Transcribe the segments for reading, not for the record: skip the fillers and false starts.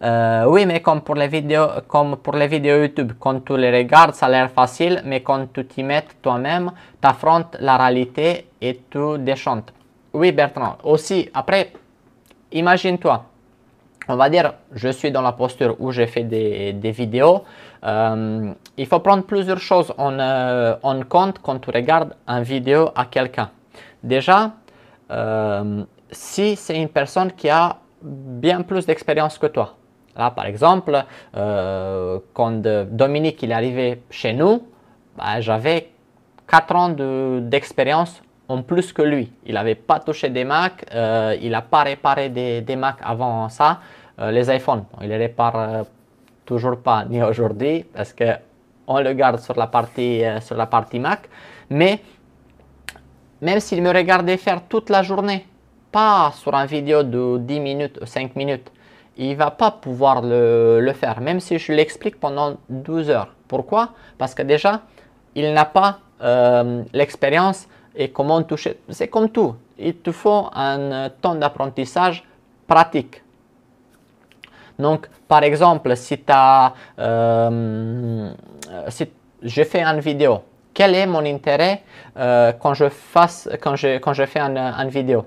Oui, mais comme pour les vidéos YouTube, quand tu les regardes, ça a l'air facile, mais quand tu t'y mets toi-même, tu affrontes la réalité et tu déchantes. Oui, Bertrand. Aussi, après, imagine-toi, on va dire, je suis dans la posture où j'ai fait des vidéos. Il faut prendre plusieurs choses en compte quand tu regardes une vidéo à quelqu'un. Déjà, si c'est une personne qui a bien plus d'expérience que toi. Là, par exemple, quand Dominique il est arrivé chez nous, bah, j'avais 4 ans d'expérience en plus que lui. Il n'avait pas touché des Macs, il n'a pas réparé des Macs avant ça. Les iPhones, il ne les répare toujours pas ni aujourd'hui parce qu'on le garde sur la partie Mac. Mais même s'il me regardait faire toute la journée, pas sur une vidéo de 10 minutes ou 5 minutes, il ne va pas pouvoir le faire, même si je l'explique pendant 12 heures. Pourquoi? Parce que déjà, il n'a pas l'expérience et comment toucher. C'est comme tout, il te faut un temps d'apprentissage pratique. Donc, par exemple, si je fais une vidéo, quel est mon intérêt quand je fais une vidéo?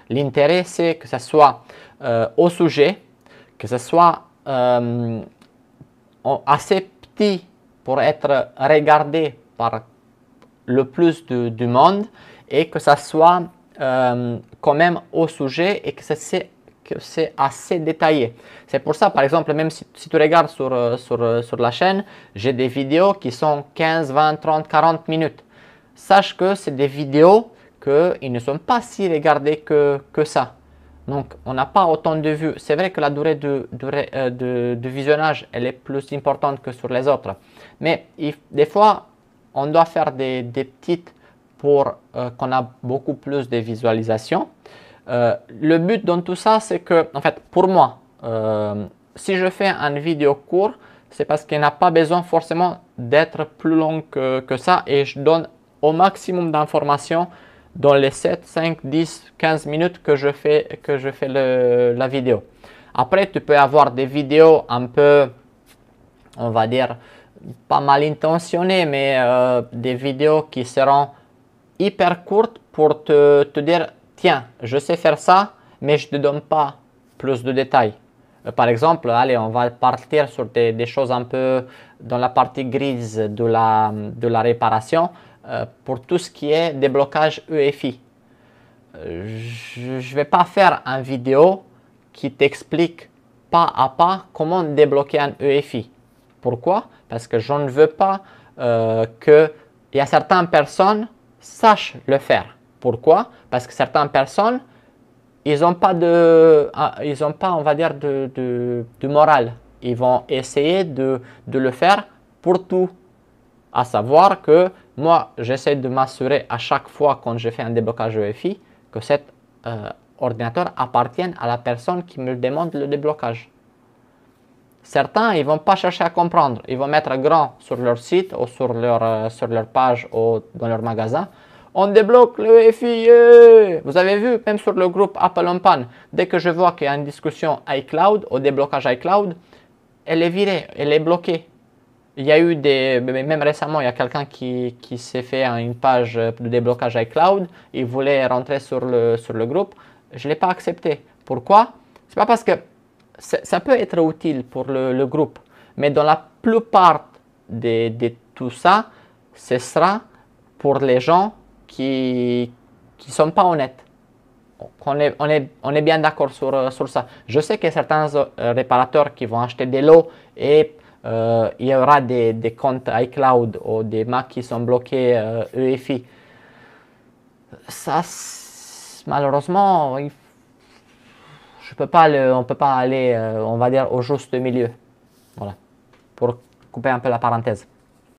L'intérêt, c'est que ce soit au sujet, que ce soit assez petit pour être regardé par le plus du monde et que ça soit quand même au sujet et que c'est assez détaillé. C'est pour ça, par exemple, même si tu regardes sur la chaîne, j'ai des vidéos qui sont 15, 20, 30, 40 minutes. Sache que c'est des vidéos qui ne sont pas si regardées que ça. Donc, on n'a pas autant de vues. C'est vrai que la durée de visionnage, elle est plus importante que sur les autres. Mais des fois, on doit faire des petites pour qu'on a beaucoup plus de visualisations. Le but dans tout ça, c'est que, en fait, pour moi, si je fais une vidéo courte, c'est parce qu'elle n'a pas besoin forcément d'être plus longue que ça et je donne au maximum d'informations dans les 7, 5, 10, 15 minutes que je fais la vidéo. Après, tu peux avoir des vidéos un peu, on va dire, pas mal intentionnées, mais des vidéos qui seront hyper courtes pour te dire, tiens, je sais faire ça, mais je ne te donne pas plus de détails. Par exemple, allez, on va partir sur des choses un peu dans la partie grise de la réparation. Pour tout ce qui est déblocage EFI. Je ne vais pas faire une vidéo qui t'explique pas à pas comment débloquer un EFI. Pourquoi? Parce que je ne veux pas qu'il y a certaines personnes sachent le faire. Pourquoi? Parce que certaines personnes, ils n'ont pas, on va dire, de morale. Ils vont essayer de le faire pour tout. À savoir que moi, j'essaie de m'assurer à chaque fois quand je fais un déblocage EFI que cet ordinateur appartienne à la personne qui me demande le déblocage. Certains, ils ne vont pas chercher à comprendre. Ils vont mettre grand sur leur site ou sur leur page ou dans leur magasin. On débloque le EFI. Vous avez vu, même sur le groupe Apple en panne, dès que je vois qu'il y a une discussion iCloud ou déblocage iCloud, elle est virée, elle est bloquée. Il y a eu même récemment, il y a quelqu'un qui s'est fait une page de déblocage iCloud. Il voulait rentrer sur le groupe. Je ne l'ai pas accepté. Pourquoi? C'est pas parce que ça peut être utile pour le groupe, mais dans la plupart de tout ça, ce sera pour les gens qui ne sont pas honnêtes. On est bien d'accord sur ça. Je sais qu'il y a certains réparateurs qui vont acheter des lots et il y aura des comptes iCloud ou des Macs qui sont bloqués EFI. Ça, malheureusement, on peut pas aller, on va dire, au juste milieu. Voilà, pour couper un peu la parenthèse.